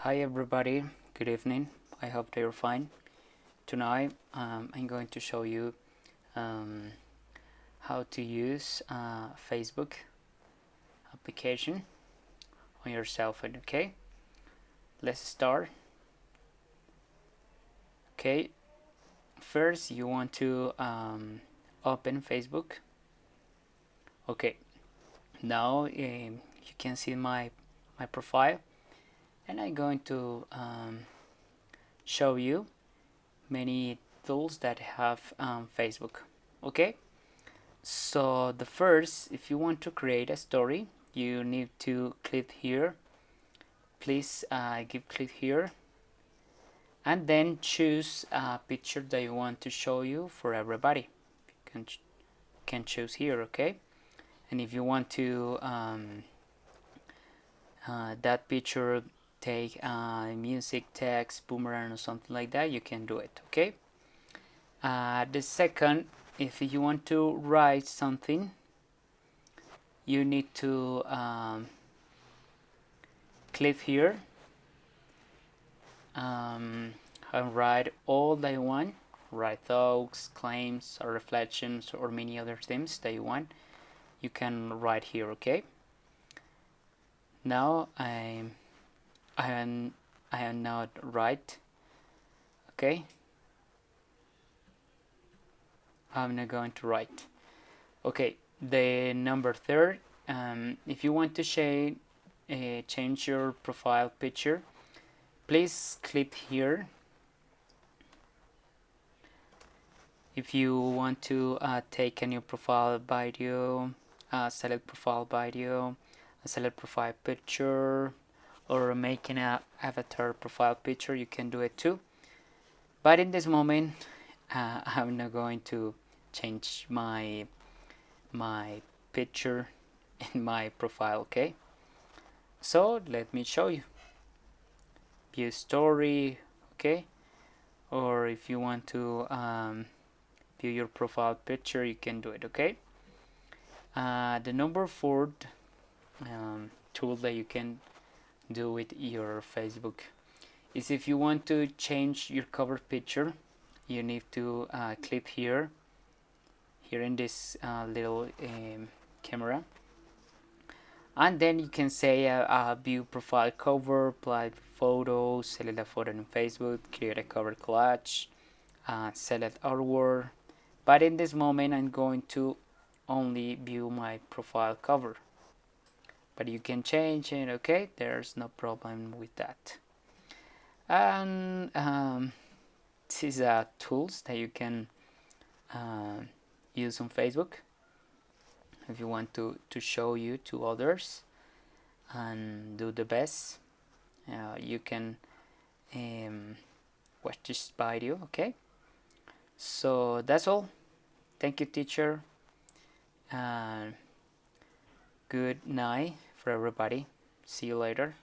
Hi everybody, good evening. I hope that you're fine. Tonight I'm going to show you how to use Facebook application on your cell phone. Okay, let's start. Okay, first you want to open Facebook. Okay, now you can see my profile, and I'm going to show you many tools that have Facebook. Okay, so the first, if you want to create a story, you need to click here. Please click here, and then choose a picture that you want to show you for everybody. You can choose here. Okay, and if you want to that picture take music, text, boomerang or something like that, you can do it. Okay, the second, if you want to write something, you need to click here and write all that you want. Write thoughts, claims, or reflections, or many other things that you want. You can write here. Okay. Now I am not write. Okay. I'm not going to write. Okay. The number third. If you want to change your profile picture, please click here. If you want to take a new profile video, select profile video, select profile picture, or making an avatar profile picture, you can do it too. But in this moment, I'm not going to change my picture in my profile. Okay, so let me show you. View story. Okay, or if you want to view your profile picture, you can do it. Okay, the number four tool that you can do with your Facebook is, if you want to change your cover picture, you need to click here in this little camera, and then you can say view profile cover, apply photos, select a photo in Facebook, create a cover collage, select artwork. But in this moment I'm going to only view my profile cover, but you can change it. Okay, there's no problem with that. And these are tools that you can use on Facebook if you want to show you to others and do the best. You can watch this video. Okay, so that's all. Thank you, teacher. Good night for everybody. See you later.